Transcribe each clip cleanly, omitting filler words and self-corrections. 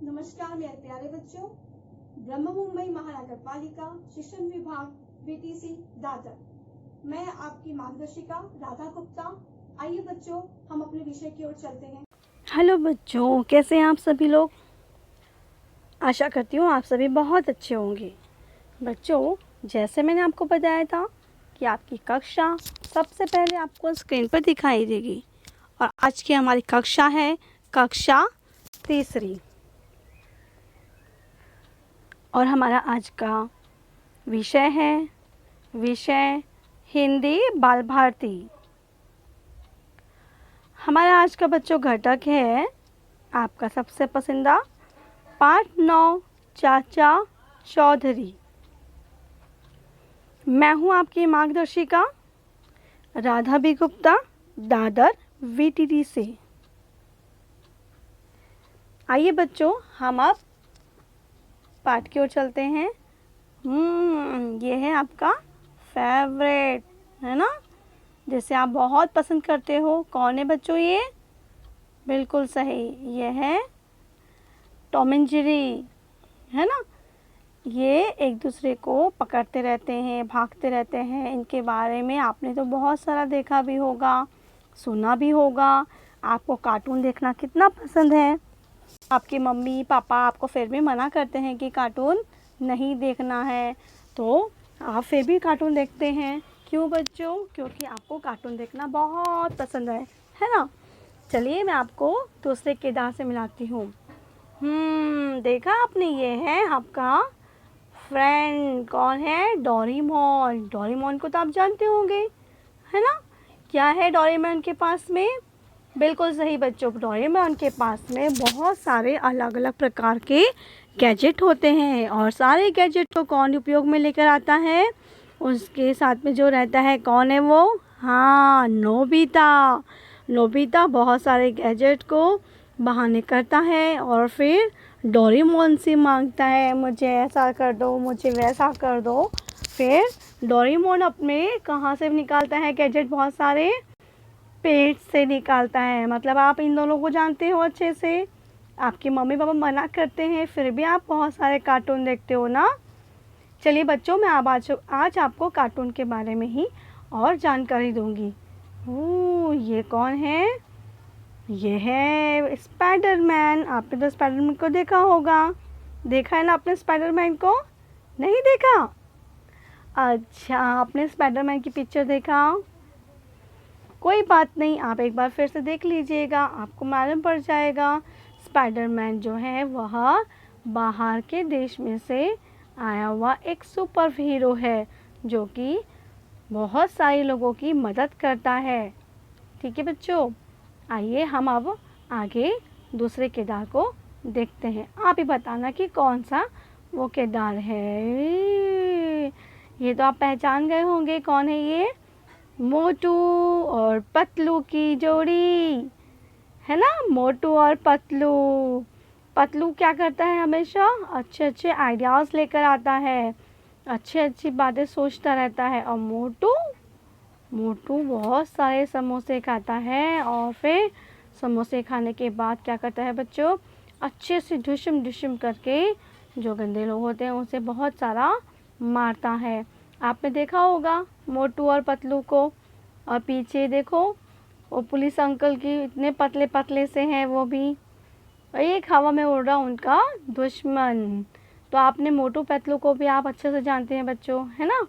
नमस्कार मेरे प्यारे बच्चों, ब्रह्म मुंबई महानगर पालिका शिक्षण विभाग बीटीसी दादर, मैं आपकी मार्गदर्शिका राधा गुप्ता। आइए बच्चों, हम अपने विषय की ओर चलते हैं। हेलो बच्चों, कैसे हैं आप सभी लोग। आशा करती हूँ आप सभी बहुत अच्छे होंगे। बच्चों, जैसे मैंने आपको बताया था कि आपकी कक्षा सबसे पहले आपको स्क्रीन पर दिखाई देगी और आज की हमारी कक्षा है कक्षा तीसरी और हमारा आज का विषय है हिंदी बाल भारती। हमारा आज का बच्चों घटक है आपका सबसे पसंदीदा पाठ 9 चाचा चौधरी। मैं हूँ आपकी मार्गदर्शिका राधा बी गुप्ता दादर वीटीडी से। आइए बच्चों, हम अब पाठ की ओर चलते हैं। ये है आपका फेवरेट, है ना, जिसे आप बहुत पसंद करते हो। कौन है बच्चों ये? बिल्कुल सही, ये है टॉम एंड जेरी, है ना। ये एक दूसरे को पकड़ते रहते हैं, भागते रहते हैं। इनके बारे में आपने तो बहुत सारा देखा भी होगा, सुना भी होगा। आपको कार्टून देखना कितना पसंद है। आपके मम्मी पापा आपको फिर भी मना करते हैं कि कार्टून नहीं देखना है, तो आप फिर भी कार्टून देखते हैं। क्यों बच्चों? क्योंकि आपको कार्टून देखना बहुत पसंद है ना। चलिए मैं आपको दूसरे किरदार से मिलाती हूँ। देखा आपने, ये है आपका फ्रेंड। कौन है? डोरेमोन। डोरेमोन को तो आप जानते होंगे, है ना। क्या है डोरेमोन के पास में? बिल्कुल सही बच्चों, डोरेमोन के पास में बहुत सारे अलग अलग प्रकार के गैजेट होते हैं और सारे गैजेट को कौन उपयोग में लेकर आता है? उसके साथ में जो रहता है, कौन है वो? हाँ, नोबिता। नोबिता बहुत सारे गैजेट को बहाने करता है और फिर डोरेमोन से मांगता है, मुझे ऐसा कर दो, मुझे वैसा कर दो। फिर डोरेमोन अपने कहाँ से निकालता है गैजेट? बहुत सारे पेट से निकालता है। मतलब आप इन दोनों को जानते हो अच्छे से। आपके मम्मी पापा मना करते हैं, फिर भी आप बहुत सारे कार्टून देखते हो ना। चलिए बच्चों, मैं अब आज आपको कार्टून के बारे में ही और जानकारी दूंगी। ये कौन है? ये है स्पाइडरमैन। आपने तो स्पाइडरमैन को देखा होगा। देखा है ना आपने स्पाइडरमैन को? नहीं देखा? अच्छा, आपने स्पाइडरमैन की पिक्चर देखा? कोई बात नहीं, आप एक बार फिर से देख लीजिएगा, आपको मालूम पड़ जाएगा। स्पाइडरमैन जो है वह बाहर के देश में से आया हुआ एक सुपर हीरो है जो कि बहुत सारे लोगों की मदद करता है। ठीक है बच्चों, आइए हम अब आगे दूसरे किरदार को देखते हैं। आप ही बताना कि कौन सा वो किरदार है। ये तो आप पहचान गए होंगे, कौन है ये? मोटू और पतलू की जोड़ी, है ना। मोटू और पतलू। पतलू क्या करता है? हमेशा अच्छे अच्छे आइडियाज़ लेकर आता है, अच्छी अच्छी बातें सोचता रहता है। और मोटू बहुत सारे समोसे खाता है और फिर समोसे खाने के बाद क्या करता है बच्चों? अच्छे से ढुशम ढुशम करके जो गंदे लोग होते हैं उनसे बहुत सारा मारता है। आपने देखा होगा मोटू और पतलू को। और पीछे देखो, वो पुलिस अंकल की इतने पतले पतले से हैं वो भी, और एक हवा में उड़ रहा उनका दुश्मन। तो आपने मोटू पतलू को भी आप अच्छे से जानते हैं बच्चों, है ना।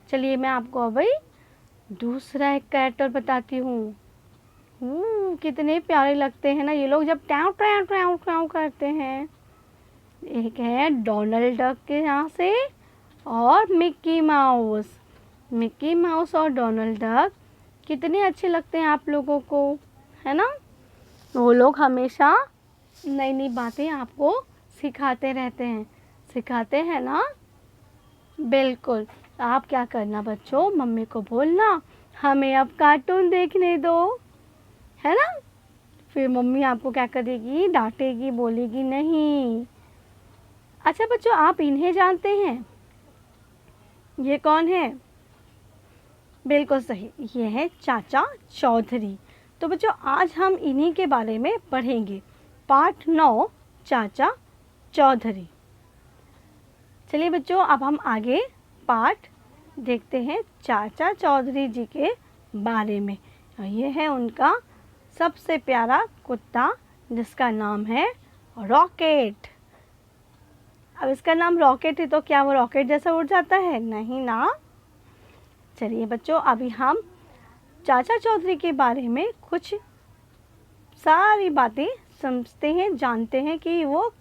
चलिए मैं आपको अभी दूसरा एक कैरेक्टर बताती हूँ। कितने प्यारे लगते हैं ना ये लोग जब ट्याव ट्याव ट्याव ट्याव करते हैं। एक है डोनाल्ड डक के यहाँ से और मिक्की माउस। मिक्की माउस और डोनाल्ड डक कितने अच्छे लगते हैं आप लोगों को, है ना। वो लोग हमेशा नई नई बातें आपको सिखाते रहते हैं, सिखाते हैं ना। बिल्कुल, आप क्या करना बच्चों, मम्मी को बोलना हमें अब कार्टून देखने दो, है ना। फिर मम्मी आपको क्या करेगी? डांटेगी, बोलेगी नहीं। अच्छा बच्चों, आप इन्हें जानते हैं? ये कौन है? बिल्कुल सही, ये है चाचा चौधरी। तो बच्चों आज हम इन्हीं के बारे में पढ़ेंगे। पाठ 9 चाचा चौधरी। चलिए बच्चों, अब हम आगे पाठ देखते हैं चाचा चौधरी जी के बारे में। ये है उनका सबसे प्यारा कुत्ता जिसका नाम है रॉकेट। अब इसका नाम रॉकेट है तो क्या वो रॉकेट जैसा उड़ जाता है? नहीं ना। चलिए बच्चों, अभी हम चाचा चौधरी के बारे में कुछ सारी बातें समझते हैं, जानते हैं कि वो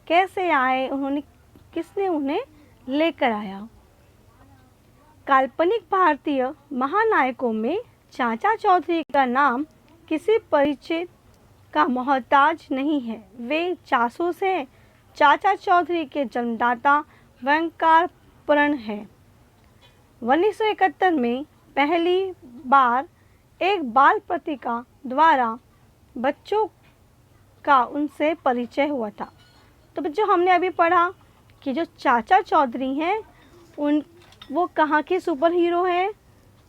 कैसे आए, उन्होंने किसने उन्हें लेकर आया। काल्पनिक भारतीय महानायकों में चाचा चौधरी का नाम किसी परिचय का मोहताज नहीं है। वे जासूस हैं। चाचा चौधरी के जन्मदाता वंकार प्रण है। 1971 में पहली बार एक बाल पत्रिका द्वारा बच्चों का उनसे परिचय हुआ था। तो बच्चों, हमने अभी पढ़ा कि जो चाचा चौधरी हैं वो कहाँ के सुपर हीरो हैं?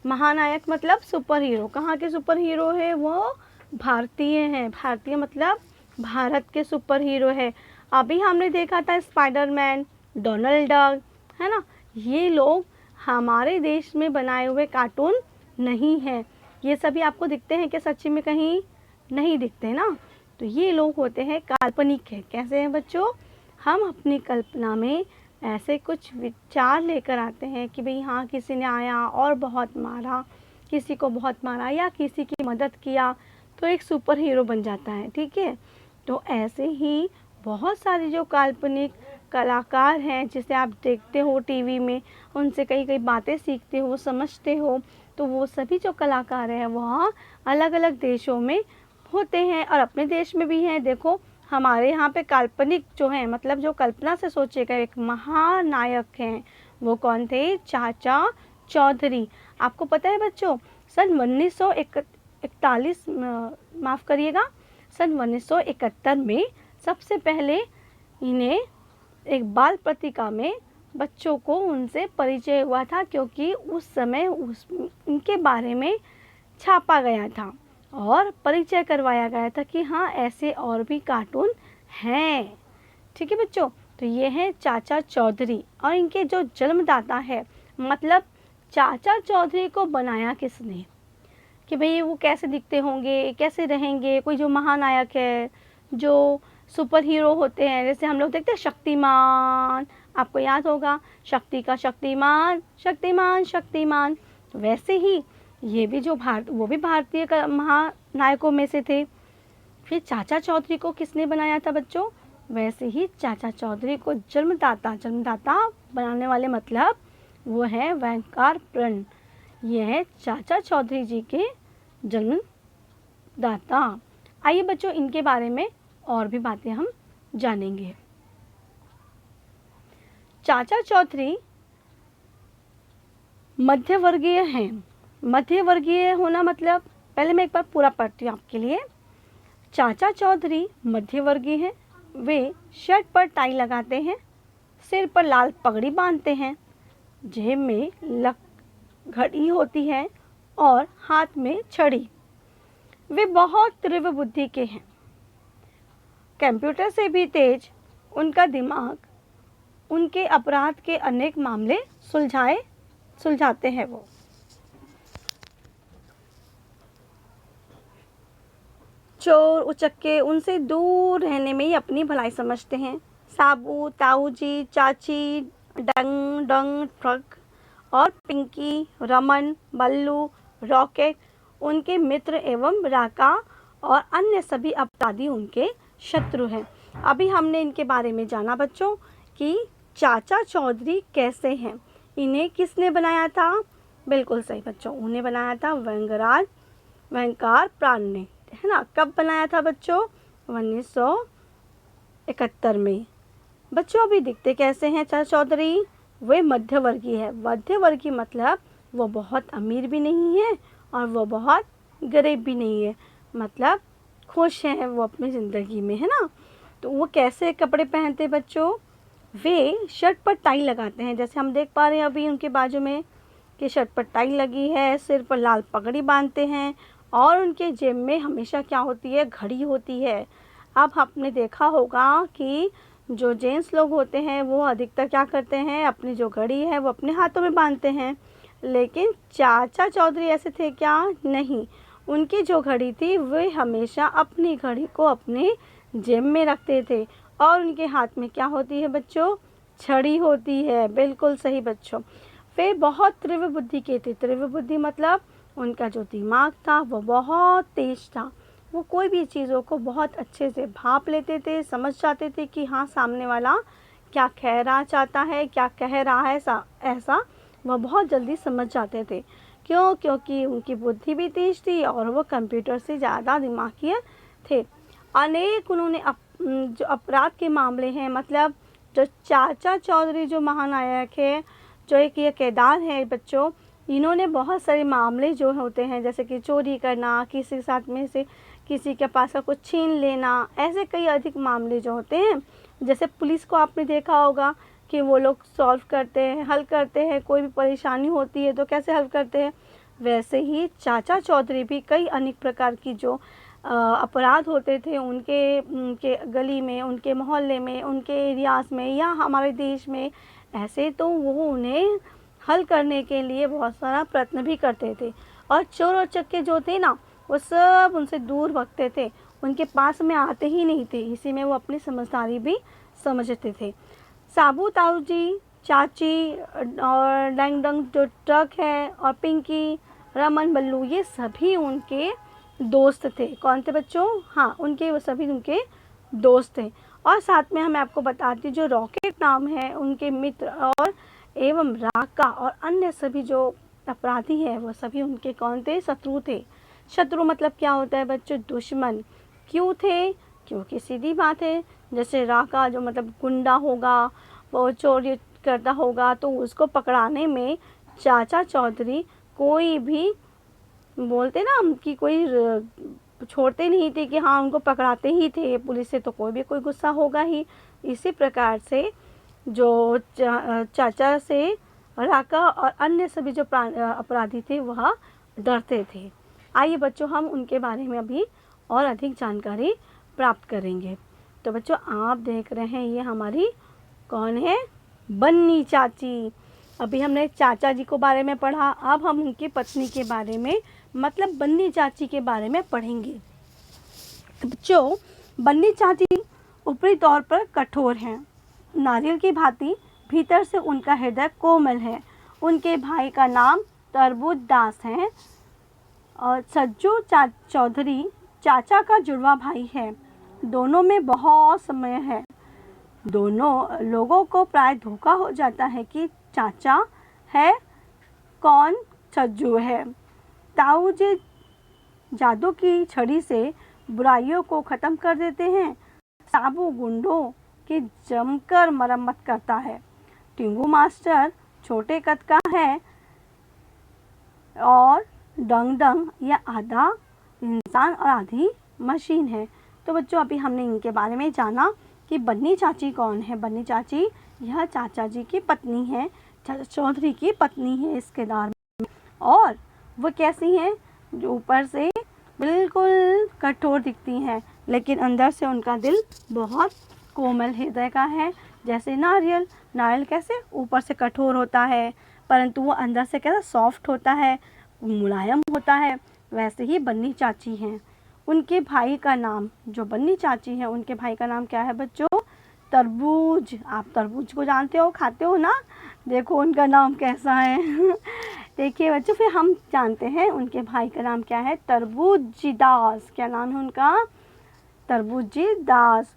महानायक मतलब सुपर हीरो। कहाँ के सुपर हीरो है? वो भारतीय हैं। भारतीय मतलब भारत के सुपर हीरो है। अभी हमने देखा था स्पाइडरमैन, डोनाल्ड डक, है ना। ये लोग हमारे देश में बनाए हुए कार्टून नहीं हैं। ये सभी आपको दिखते हैं कि सच्ची में? कहीं नहीं दिखते ना। तो ये लोग होते हैं काल्पनिक है। कैसे हैं बच्चों? हम अपनी कल्पना में ऐसे कुछ विचार लेकर आते हैं कि भाई हाँ, किसी ने आया और बहुत मारा, किसी को बहुत मारा या किसी की मदद किया तो एक सुपर हीरो बन जाता है। ठीक है। तो ऐसे ही बहुत सारे जो काल्पनिक कलाकार हैं जिसे आप देखते हो टीवी में, उनसे कई कई बातें सीखते हो, समझते हो, तो वो सभी जो कलाकार हैं वह अलग अलग देशों में होते हैं और अपने देश में भी हैं। देखो, हमारे यहाँ पे काल्पनिक जो हैं, मतलब जो कल्पना से सोचे गए एक महानायक हैं, वो कौन थे? चाचा चौधरी। आपको पता है बच्चों, सन 1941 माफ़ करिएगा, सन 1971 में सबसे पहले इन्हें एक बाल पत्रिका में बच्चों को उनसे परिचय हुआ था, क्योंकि उस समय इनके बारे में छापा गया था और परिचय करवाया गया था कि हाँ, ऐसे और भी कार्टून हैं। ठीक है बच्चों। तो ये हैं चाचा चौधरी और इनके जो जन्मदाता है, मतलब चाचा चौधरी को बनाया किसने, कि भाई वो कैसे दिखते होंगे, कैसे रहेंगे। कोई जो महानायक है, जो सुपर हीरो होते हैं, जैसे हम लोग देखते हैं शक्तिमान, आपको याद होगा, शक्ति का शक्तिमान, शक्तिमान शक्तिमान। वैसे ही ये भी जो वो भी भारतीय का महानायकों में से थे। फिर चाचा चौधरी को किसने बनाया था बच्चों? वैसे ही चाचा चौधरी को जन्मदाता बनाने वाले मतलब वो है वंकार प्रण। ये है चाचा चौधरी जी के जन्मदाता। आइए बच्चों, इनके बारे में और भी बातें हम जानेंगे। चाचा चौधरी मध्यवर्गीय हैं। मध्यवर्गीय होना मतलब, पहले मैं एक बार पूरा पढ़ती हूँ आपके लिए। चाचा चौधरी मध्यवर्गीय हैं। वे शर्ट पर टाई लगाते हैं, सिर पर लाल पगड़ी बांधते हैं, जेब में घड़ी होती है और हाथ में छड़ी। वे बहुत तीव्र बुद्धि के हैं। कंप्यूटर से भी तेज उनका दिमाग उनके अपराध के अनेक मामले सुलझाते हैं। वो चोर उचक्के उनसे दूर रहने में ही अपनी भलाई समझते हैं। साबू, ताऊजी, चाची, डंग डंग ट्रक और पिंकी, रमन, बल्लू, रॉकेट उनके मित्र एवं राका और अन्य सभी अपराधी उनके शत्रु हैं। अभी हमने इनके बारे में जाना बच्चों कि चाचा चौधरी कैसे हैं। इन्हें किसने बनाया था? बिल्कुल सही बच्चों, उन्हें बनाया था वंकार प्राण ने, है ना। कब बनाया था बच्चों? 1971 में। बच्चों अभी दिखते कैसे हैं चाचा चौधरी? वे मध्यवर्गीय है। मध्यवर्गीय मतलब वो बहुत अमीर भी नहीं है और वो बहुत गरीब भी नहीं है, मतलब खुश हैं वो अपनी ज़िंदगी में, है ना। तो वो कैसे कपड़े पहनते बच्चों? वे शर्ट पर टाई लगाते हैं, जैसे हम देख पा रहे हैं अभी उनके बाजू में कि शर्ट पर टाई लगी है, सिर पर लाल पगड़ी बांधते हैं और उनके जेब में हमेशा क्या होती है? घड़ी होती है। अब आपने देखा होगा कि जो जेंट्स लोग होते हैं वो अधिकतर क्या करते हैं, अपनी जो घड़ी है वो अपने हाथों में बांधते हैं। लेकिन चाचा चौधरी ऐसे थे क्या? नहीं, उनकी जो घड़ी थी वे हमेशा अपनी घड़ी को अपने जेब में रखते थे और उनके हाथ में क्या होती है बच्चों? छड़ी होती है। बिल्कुल सही बच्चों। वे बहुत तीव्र बुद्धि के थे। तीव्र बुद्धि मतलब उनका जो दिमाग था वो बहुत तेज था। वो कोई भी चीज़ों को बहुत अच्छे से भाप लेते थे, समझ जाते थे कि हाँ सामने वाला क्या कहना चाहता है, क्या कह रहा है, ऐसा वह बहुत जल्दी समझ जाते थे। क्यों? क्योंकि उनकी बुद्धि भी तेज थी और वो कंप्यूटर से ज़्यादा दिमागी थे। अनेक उन्होंने जो अपराध के मामले हैं, मतलब जो चाचा चौधरी जो महानायक है, जो एक ये किरदार है बच्चों, इन्होंने बहुत सारे मामले जो होते हैं जैसे कि चोरी करना, किसी के साथ में से किसी के पास का कुछ छीन लेना, ऐसे कई अधिक मामले जो होते हैं, जैसे पुलिस को आपने देखा होगा कि वो लोग सॉल्व करते हैं, हल करते हैं, कोई भी परेशानी होती है तो कैसे हल करते हैं, वैसे ही चाचा चौधरी भी कई अनेक प्रकार की जो अपराध होते थे उनके गली में, उनके मोहल्ले में, उनके एरियाज़ में या हमारे देश में, ऐसे तो वो उन्हें हल करने के लिए बहुत सारा प्रयत्न भी करते थे। और चोर और चक्के जो थे ना, वो सब उनसे दूर भागते थे, उनके पास में आते ही नहीं थे। इसी में वो अपनी समझदारी भी समझते थे। साबू ताऊ जी, चाची और डंग डंग जो ट्रक है, और पिंकी, रमन, बल्लू, ये सभी उनके दोस्त थे। कौन थे बच्चों? हाँ, वो सभी उनके दोस्त थे। और साथ में मैं आपको बताती हूँ, जो रॉकेट नाम है, उनके मित्र और एवं राका और अन्य सभी जो अपराधी हैं वो सभी उनके कौन थे? शत्रु थे। शत्रु मतलब क्या होता है बच्चों? दुश्मन। क्यों थे? क्योंकि सीधी बात है, जैसे राका जो मतलब गुंडा होगा, वो चोरी करता होगा, तो उसको पकड़ाने में चाचा चौधरी कोई भी बोलते ना हम कि कोई छोड़ते नहीं थे कि हाँ उनको पकड़ाते ही थे। पुलिस से तो कोई गुस्सा होगा ही। इसी प्रकार से जो चाचा से राका और अन्य सभी जो अपराधी थे वह डरते थे। आइए बच्चों, हम उनके बारे में अभी और अधिक जानकारी प्राप्त करेंगे। तो बच्चों, आप देख रहे हैं ये हमारी कौन है? बन्नी चाची। अभी हमने चाचा जी को बारे में पढ़ा, अब हम उनकी पत्नी के बारे में मतलब बन्नी चाची के बारे में पढ़ेंगे। तो बच्चों, बन्नी चाची ऊपरी तौर पर कठोर हैं, नारियल की भांति, भीतर से उनका हृदय कोमल है। उनके भाई का नाम तरबूज दास है और सज्जू चौधरी चाचा का जुड़वा भाई है। दोनों में बहुत समय है। दोनों लोगों को प्राय धोखा हो जाता है कि चाचा है कौन, सज्जू है। ताऊ जी जादू की छड़ी से बुराइयों को ख़त्म कर देते हैं। साबू गुंडों की जमकर मरम्मत करता है। टिंगू मास्टर छोटे कद का है और डंग डंग या आधा इंसान और आधी मशीन है। तो बच्चों, अभी हमने इनके बारे में जाना कि बन्नी चाची कौन है। बन्नी चाची यह चाचा जी की पत्नी है, चाचा चौधरी की पत्नी है इस किरदार में। और वो कैसी हैं? जो ऊपर से बिल्कुल कठोर दिखती हैं, लेकिन अंदर से उनका दिल बहुत कोमल हृदय का है। जैसे नारियल, नारियल कैसे ऊपर से कठोर होता है परंतु वो अंदर से कैसा सॉफ्ट होता है, मुलायम होता है, वैसे ही बन्नी चाची हैं। उनके भाई का नाम, जो बन्नी चाची हैं उनके भाई का नाम क्या है बच्चों? तरबूज। आप तरबूज को जानते हो, खाते हो ना? देखो उनका नाम कैसा है। देखिए बच्चों, फिर हम जानते हैं उनके भाई का नाम क्या है? तरबूजी दास। क्या नाम है उनका? तरबूजी दास।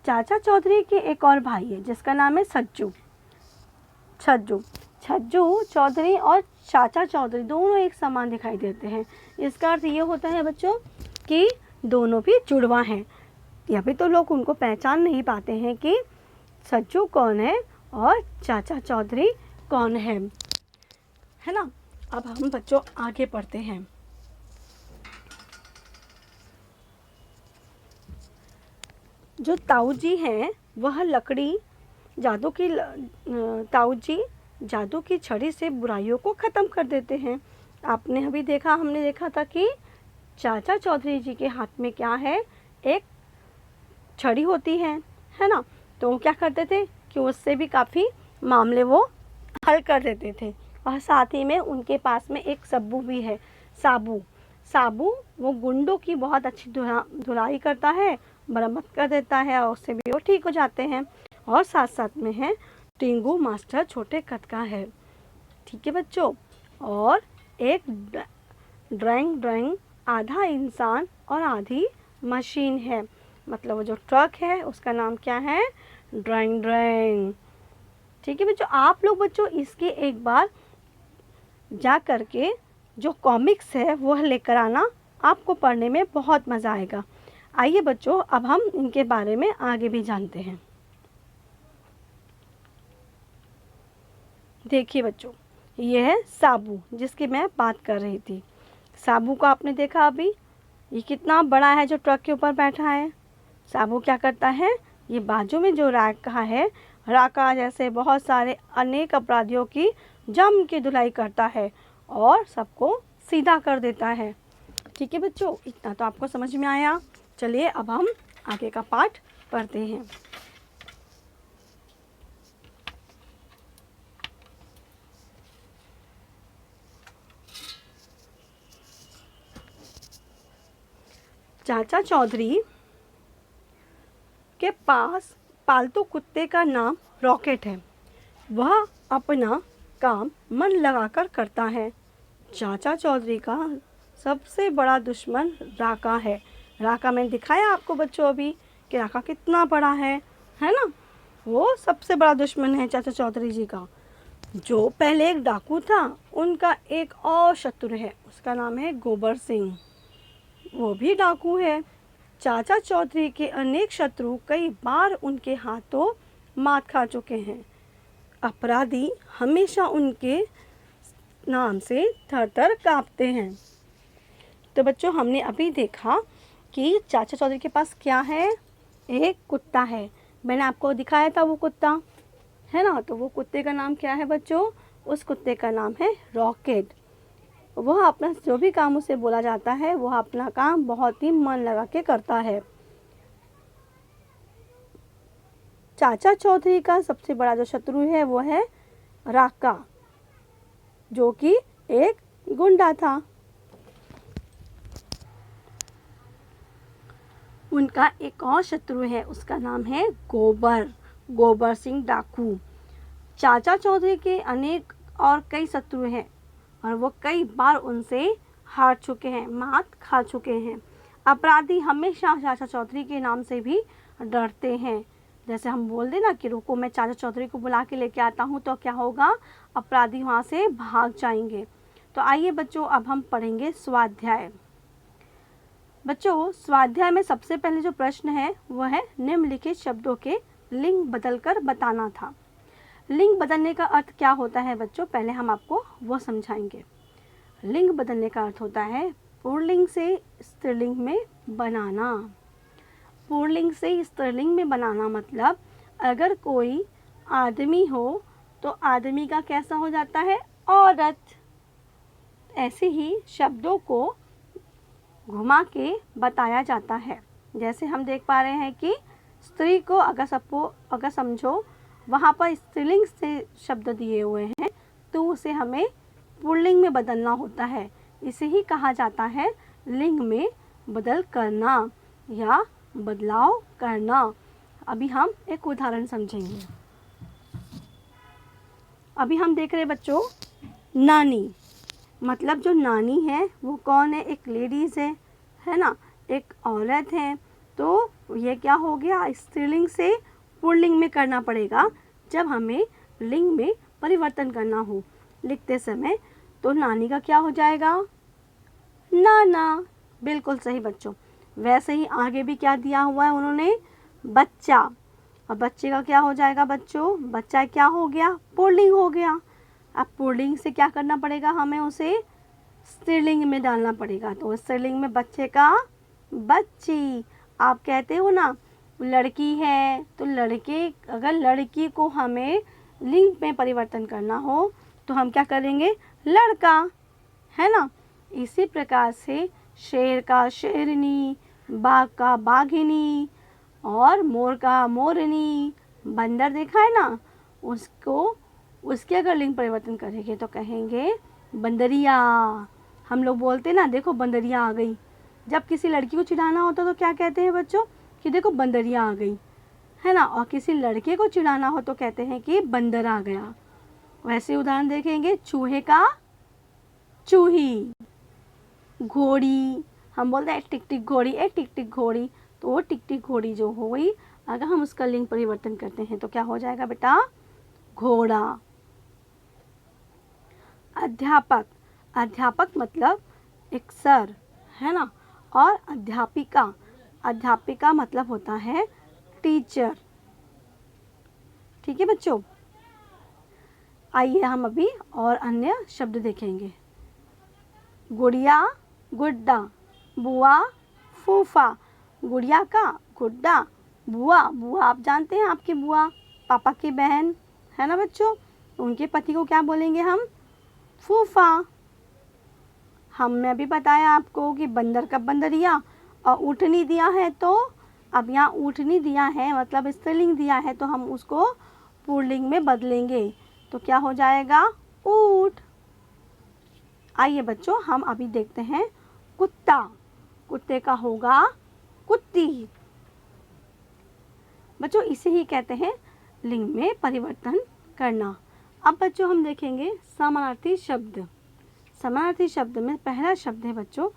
चाचा चौधरी के एक और भाई है जिसका नाम है छज्जू चौधरी और चाचा चौधरी दोनों एक समान दिखाई देते हैं। इसका अर्थ ये होता है बच्चों कि दोनों भी जुड़वा हैं। अभी तो लोग उनको पहचान नहीं पाते हैं कि सज्जू कौन है और चाचा चौधरी कौन है ना? अब हम बच्चों आगे पढ़ते हैं। जो ताऊ जी हैं वह ताऊ जी जादू की छड़ी से बुराइयों को ख़त्म कर देते हैं। हमने देखा था कि चाचा चौधरी जी के हाथ में क्या है? एक छड़ी होती है ना? तो वो क्या करते थे कि उससे भी काफ़ी मामले वो हल कर देते थे। और साथ ही में उनके पास में एक सब्बू भी है, साबू। साबू वो गुंडों की बहुत अच्छी धुलाई करता है, मरम्मत कर देता है और उससे भी वो ठीक हो जाते हैं। और साथ साथ में है टिंगू मास्टर, छोटे कद का है। ठीक है बच्चों। और एक ड्राइंग आधा इंसान और आधी मशीन है, मतलब वो जो ट्रक है उसका नाम क्या है, ड्राइंग। ठीक है बच्चों। आप लोग बच्चों इसके एक बार जा करके जो कॉमिक्स है वह लेकर आना, आपको पढ़ने में बहुत मज़ा आएगा। आइए बच्चों अब हम इनके बारे में आगे भी जानते हैं। देखिए बच्चों, ये है साबू जिसकी मैं बात कर रही थी। साबू को आपने देखा अभी, ये कितना बड़ा है जो ट्रक के ऊपर बैठा है। साबू क्या करता है, ये बाजू में जो राका है, राका जैसे बहुत सारे अनेक अपराधियों की जम के धुलाई करता है और सबको सीधा कर देता है। ठीक है बच्चों, इतना तो आपको समझ में आया। चलिए अब हम आगे का पाठ पढ़ते हैं। चाचा चौधरी के पास पालतू कुत्ते का नाम रॉकेट है। वह अपना काम मन लगाकर करता है। चाचा चौधरी का सबसे बड़ा दुश्मन राका है। राका मैंने दिखाया आपको बच्चों अभी कि राका कितना बड़ा है ना। वो सबसे बड़ा दुश्मन है चाचा चौधरी जी का। जो पहले एक डाकू था, उनका एक और शत्रु है, उसका नाम है गोबर सिंह, वो भी डाकू है। चाचा चौधरी के अनेक शत्रु कई बार उनके हाथों मात खा चुके हैं। अपराधी हमेशा उनके नाम से थर थर काँपते हैं। तो बच्चों हमने अभी देखा कि चाचा चौधरी के पास क्या है, एक कुत्ता है। मैंने आपको दिखाया था वो कुत्ता, है ना। तो वो कुत्ते का नाम क्या है बच्चों, उस कुत्ते का नाम है रॉकेट। वह अपना जो भी काम उसे बोला जाता है वह अपना काम बहुत ही मन लगा के करता है। चाचा चौधरी का सबसे बड़ा जो शत्रु है वो है राका, जो कि एक गुंडा था। उनका एक और शत्रु है, उसका नाम है गोबर सिंह डाकू। चाचा चौधरी के अनेक और कई शत्रु हैं और वो कई बार उनसे हार चुके हैं, मात खा चुके हैं। अपराधी हमेशा चाचा चौधरी के नाम से भी डरते हैं। जैसे हम बोल दें ना कि रुको मैं चाचा चौधरी को बुला के लेके आता हूँ, तो क्या होगा, अपराधी वहाँ से भाग जाएंगे। तो आइए बच्चों अब हम पढ़ेंगे स्वाध्याय। बच्चों स्वाध्याय में सबसे पहले जो प्रश्न है वह है निम्नलिखित शब्दों के लिंग बदलकर बताना था। लिंग बदलने का अर्थ क्या होता है बच्चों, पहले हम आपको वो समझाएंगे। लिंग बदलने का अर्थ होता है पुल्लिंग से स्त्रीलिंग में बनाना। पुल्लिंग से स्त्रीलिंग में बनाना मतलब अगर कोई आदमी हो तो आदमी का कैसा हो जाता है, औरत। ऐसे ही शब्दों को घुमा के बताया जाता है। जैसे हम देख पा रहे हैं कि स्त्री को अगर समझो वहाँ पर स्त्रीलिंग से शब्द दिए हुए हैं तो उसे हमें पुल्लिंग में बदलना होता है। इसे ही कहा जाता है लिंग में बदल करना या बदलाव करना। अभी हम एक उदाहरण समझेंगे। अभी हम देख रहे हैं बच्चों नानी, मतलब जो नानी है वो कौन है, एक लेडीज़ है ना, एक औरत है। तो ये क्या हो गया, स्त्रीलिंग से पुल्लिंग में करना पड़ेगा जब हमें लिंग में परिवर्तन करना हो लिखते समय। तो नानी का क्या हो जाएगा, नाना। बिल्कुल सही बच्चों। वैसे ही आगे भी क्या दिया हुआ है उन्होंने, बच्चा। और बच्चे का क्या हो जाएगा बच्चों, बच्चा क्या हो गया, पुल्लिंग हो गया। अब पुल्लिंग से क्या करना पड़ेगा, हमें उसे स्त्रीलिंग में डालना पड़ेगा। तो स्त्रीलिंग में बच्चे का बच्ची। आप कहते हो ना लड़की है तो लड़के, अगर लड़की को हमें लिंग में परिवर्तन करना हो तो हम क्या करेंगे, लड़का, है ना। इसी प्रकार से शेर का शेरनी, बाघ का बाघिनी और मोर का मोरनी, बंदर देखा है ना, उसको उसके अगर लिंग परिवर्तन करेंगे तो कहेंगे बंदरिया। हम लोग बोलते हैं ना, देखो बंदरिया आ गई। जब किसी लड़की को चिढ़ाना होता तो क्या कहते हैं बच्चों, कि देखो बंदरिया आ गई, है ना। और किसी लड़के को चिढ़ाना हो तो कहते हैं कि बंदर आ गया। वैसे उदाहरण देखेंगे, चूहे का चूही, घोड़ी, हम बोलते हैं टिक टिक घोड़ी, ए टिक टिक घोड़ी, तो वो टिक टिक घोड़ी जो हो गई, अगर हम उसका लिंग परिवर्तन करते हैं तो क्या हो जाएगा बेटा, घोड़ा। अध्यापक, अध्यापक मतलब एक सर, है ना। और अध्यापिका, अध्यापिका मतलब होता है टीचर। ठीक है बच्चों, आइए हम अभी और अन्य शब्द देखेंगे। गुड़िया, गुड्डा, बुआ, फूफा। गुड़िया का गुड्डा, बुआ, बुआ आप जानते हैं आपकी बुआ, पापा की बहन, है ना बच्चों। उनके पति को क्या बोलेंगे हम, फूफा। हमने अभी बताया आपको कि बंदर का बंदरिया, और ऊँटनी दिया है, तो अब यहाँ ऊँटनी दिया है मतलब स्त्रीलिंग दिया है, तो हम उसको पुल्लिंग में बदलेंगे, तो क्या हो जाएगा, ऊँट। आइए बच्चों हम अभी देखते हैं कुत्ता। कुत्ते का होगा कुत्ती। बच्चों इसे ही कहते हैं लिंग में परिवर्तन करना। अब बच्चों हम देखेंगे समानार्थी शब्द। समानार्थी शब्द में पहला शब्द है बच्चों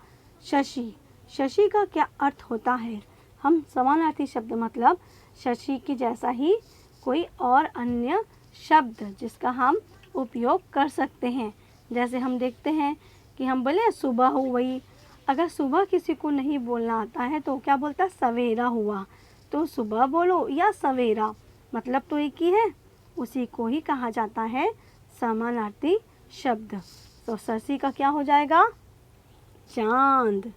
शशि। शशि का क्या अर्थ होता है, हम समानार्थी शब्द मतलब शशि के जैसा ही कोई और अन्य शब्द जिसका हम उपयोग कर सकते हैं। जैसे हम देखते हैं कि हम बोले सुबह हो गई, अगर सुबह किसी को नहीं बोलना आता है तो क्या बोलता है, सवेरा हुआ। तो सुबह बोलो या सवेरा, मतलब तो एक ही है, उसी को ही कहा जाता है समानार्थी शब्द। तो शशि का क्या हो जाएगा, चांद।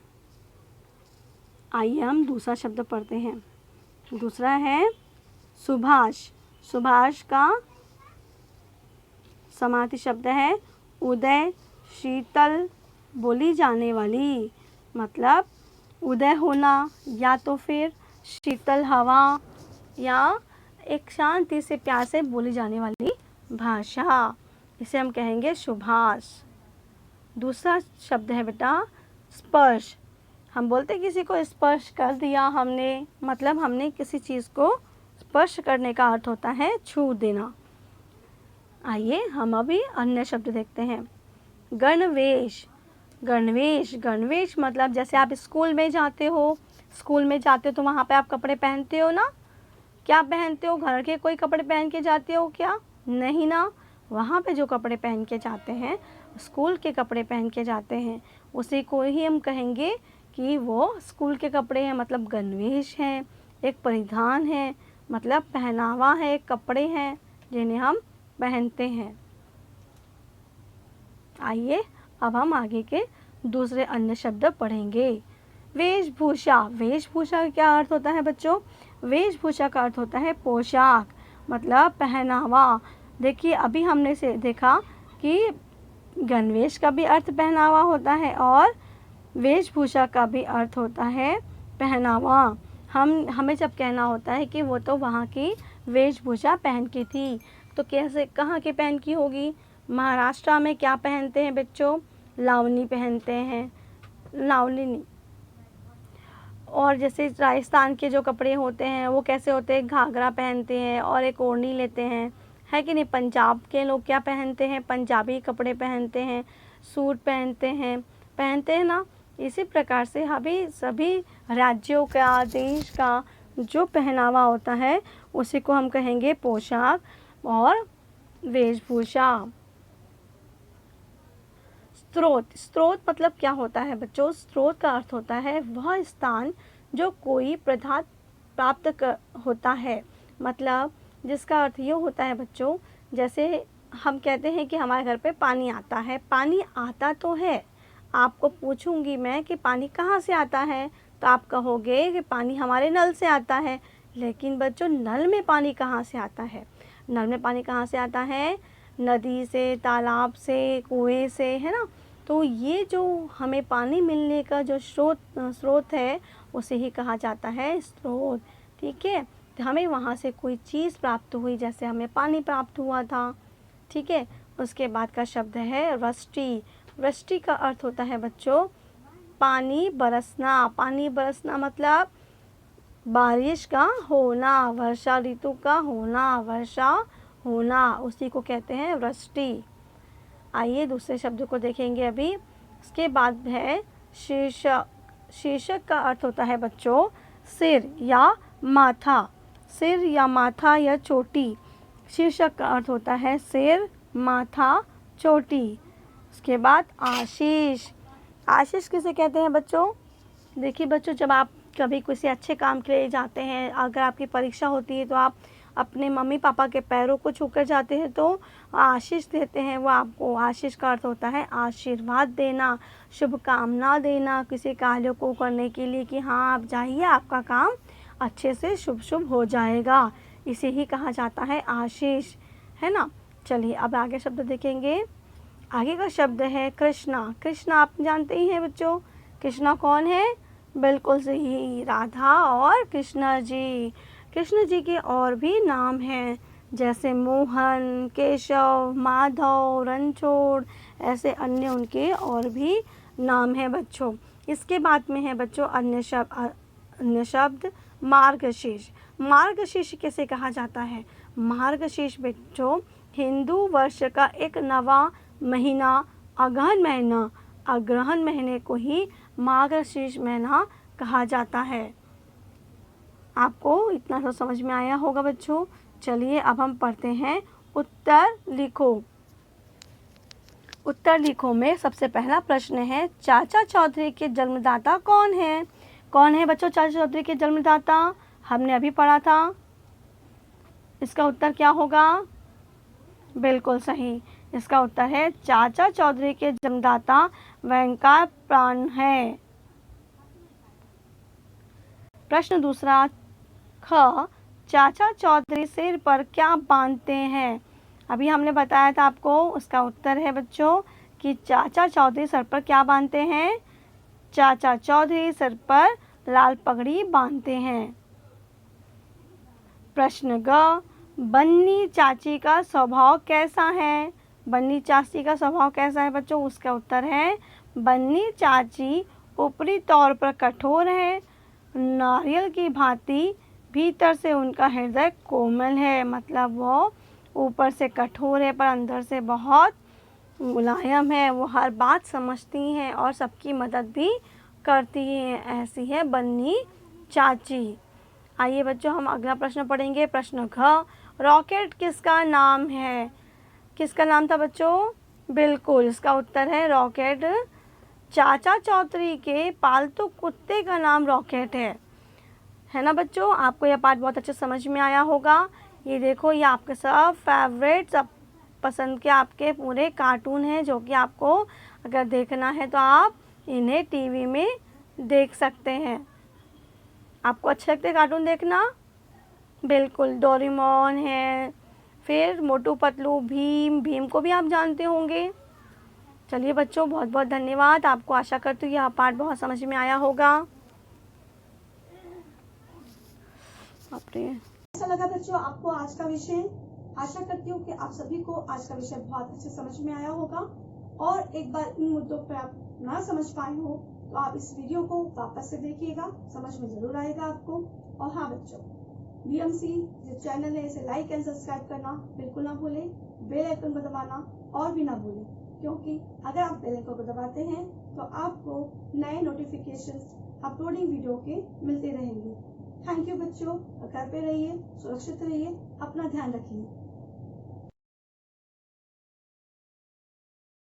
आइए हम दूसरा शब्द पढ़ते हैं। दूसरा है सुभाष। सुभाष का समानार्थी शब्द है उदय, शीतल, बोली जाने वाली, मतलब उदय होना या तो फिर शीतल हवा या एक शांति से प्यार से बोली जाने वाली भाषा, इसे हम कहेंगे सुभाष। दूसरा शब्द है बेटा स्पर्श। हम बोलते हैं किसी को स्पर्श कर दिया हमने, मतलब हमने किसी चीज़ को स्पर्श करने का अर्थ होता है छू देना। आइए हम अभी अन्य शब्द देखते हैं। गणवेश। गणवेश, गणवेश मतलब जैसे आप स्कूल में जाते हो, स्कूल में जाते हो तो वहाँ पे आप कपड़े पहनते हो ना, क्या पहनते हो, घर के कोई कपड़े पहन के जाते हो क्या, नहीं ना। वहाँ पे जो कपड़े पहन के जाते हैं, स्कूल के कपड़े पहन के जाते हैं, उसी को ही हम कहेंगे कि वो स्कूल के कपड़े हैं, मतलब गणवेश हैं, एक परिधान है, मतलब पहनावा है, कपड़े हैं जिन्हें हम पहनते हैं। आइए अब हम आगे के दूसरे अन्य शब्द पढ़ेंगे। वेशभूषा। वेशभूषा का क्या अर्थ होता है बच्चों, वेशभूषा का अर्थ होता है पोशाक, मतलब पहनावा। देखिए अभी हमने से देखा कि गणवेश का भी अर्थ पहनावा होता है और वेशभूषा का भी अर्थ होता है पहनावा। हमें जब कहना होता है कि वो तो वहाँ की वेशभूषा पहन की थी, तो कैसे, कहाँ की पहन की होगी, महाराष्ट्र में क्या पहनते हैं बच्चों, लावनी पहनते हैं, लावनी नहीं, और जैसे राजस्थान के जो कपड़े होते हैं वो कैसे होते हैं, घाघरा पहनते हैं और एक ओढ़नी लेते हैं, है कि नहीं। पंजाब के लोग क्या पहनते हैं, पंजाबी कपड़े पहनते हैं, सूट पहनते हैं ना। इसी प्रकार से सभी राज्यों का, देश का जो पहनावा होता है उसी को हम कहेंगे पोशाक और वेशभूषा। स्रोत। स्रोत मतलब क्या होता है बच्चों, स्रोत का अर्थ होता है वह स्थान जो कोई पदार्थ प्राप्त होता है, मतलब जिसका अर्थ ये होता है बच्चों, जैसे हम कहते हैं कि हमारे घर पे पानी आता है, पानी आता तो है, आपको पूछूंगी मैं कि पानी कहाँ से आता है, तो आप कहोगे कि पानी हमारे नल से आता है। लेकिन बच्चों नल में पानी कहाँ से आता है, नल में पानी कहाँ से आता है, नदी से, तालाब से, कुएं से, है ना। तो ये जो हमें पानी मिलने का जो स्रोत है उसे ही कहा जाता है स्रोत। ठीक है, हमें वहाँ से कोई चीज़ प्राप्त हुई, जैसे हमें पानी प्राप्त हुआ था। ठीक है, उसके बाद का शब्द है वृष्टि। वृष्टि का अर्थ होता है बच्चों पानी बरसना। पानी बरसना मतलब बारिश का होना, वर्षा ऋतु का होना, वर्षा होना, उसी को कहते हैं वृष्टि। आइए दूसरे शब्द को देखेंगे अभी। इसके बाद है शीर्षक। शीर्षक का अर्थ होता है बच्चों सिर या माथा। सिर या माथा या चोटी। शीर्षक का अर्थ होता है सिर, माथा, चोटी। उसके बाद आशीष। आशीष किसे कहते हैं बच्चों? देखिए बच्चों, जब आप कभी किसी अच्छे काम के लिए जाते हैं, अगर आपकी परीक्षा होती है तो आप अपने मम्मी पापा के पैरों को छूकर जाते हैं तो आशीष देते हैं वो आपको। आशीष का अर्थ होता है आशीर्वाद देना, शुभकामना देना किसी कार्य को करने के लिए कि हाँ आप जाइए, आपका काम अच्छे से शुभ शुभ हो जाएगा। इसे ही कहा जाता है आशीष, है ना। चलिए अब आगे शब्द देखेंगे। आगे का शब्द है कृष्णा। कृष्णा आप जानते ही हैं बच्चों, कृष्णा कौन है? बिल्कुल सही, राधा और कृष्ण जी। कृष्ण जी के और भी नाम हैं, जैसे मोहन, केशव, माधव, रणछोड़, ऐसे अन्य उनके और भी नाम हैं बच्चों। इसके बाद में है बच्चों अन्य शब्द मार्गशीर्ष। मार्गशीर्ष किसे कहा जाता है? मार्गशीर्ष बच्चों हिंदू वर्ष का एक नवा महीना, अगहन महीना, अग्रहण महीने को ही मार्गशीर्ष महीना कहा जाता है। आपको इतना तो समझ में आया होगा बच्चों। चलिए अब हम पढ़ते हैं उत्तर लिखो। उत्तर लिखो में सबसे पहला प्रश्न है चाचा चौधरी के जन्मदाता कौन है? कौन है बच्चों चाचा चौधरी के जन्मदाता? हमने अभी पढ़ा था। इसका उत्तर क्या होगा? बिल्कुल सही, इसका उत्तर है चाचा चौधरी के जन्मदाता वेंकट प्राण है। प्रश्न दूसरा ख, चाचा चौधरी सिर पर क्या बांधते हैं? अभी हमने बताया था आपको, उसका उत्तर है बच्चों कि चाचा चौधरी सर पर क्या बांधते हैं? चाचा चौधरी सिर पर लाल पगड़ी बांधते हैं। प्रश्न ग, बन्नी चाची का स्वभाव कैसा है? बन्नी चाची का स्वभाव कैसा है बच्चों? उसका उत्तर है बन्नी चाची ऊपरी तौर पर कठोर है, नारियल की भांति, भीतर से उनका हृदय कोमल है। मतलब वो ऊपर से कठोर है पर अंदर से बहुत मुलायम है। वो हर बात समझती हैं और सबकी मदद भी करती हैं। ऐसी है बन्नी चाची। आइए बच्चों हम अगला प्रश्न पढ़ेंगे। प्रश्न घ, रॉकेट किसका नाम है? किसका नाम था बच्चों? बिल्कुल, इसका उत्तर है रॉकेट चाचा चौधरी के पालतू कुत्ते का नाम रॉकेट है ना बच्चों। आपको यह पाठ बहुत अच्छे समझ में आया होगा। ये देखो, ये आपके सब फेवरेट, सब पसंद के आपके पूरे कार्टून हैं, जो कि आपको अगर देखना है तो आप इन्हें टीवी में देख सकते हैं। आपको अच्छे लगते कार्टून देखना? बिल्कुल, डोरेमोन है, फिर मोटू पतलू, भीम को भी आप जानते होंगे। चलिए बच्चों, बहुत बहुत धन्यवाद। आपको आशा करती हूँ यह पाठ बहुत समझ में आया होगा। ऐसा लगा बच्चों आपको आज का विषय? आशा करती हूँ कि आप सभी को आज का विषय बहुत अच्छे समझ में आया होगा। और एक बार इन मुद्दों पर आप ना समझ पाए हो तो आप इस वीडियो को वापस से देखिएगा, समझ में जरूर आएगा आपको। और हाँ बच्चों, BMC जो चैनल है इसे लाइक एंड सब्सक्राइब करना बिल्कुल ना भूलें, बेल आइकन को दबाना और भी ना भूलें, क्योंकि अगर आप बेल आइकन को दबाते हैं तो आपको नए नोटिफिकेशंस अपलोडिंग वीडियो के मिलते रहेंगे। थैंक यू बच्चों, घर पे रहिए, सुरक्षित रहिए, अपना ध्यान रखिए।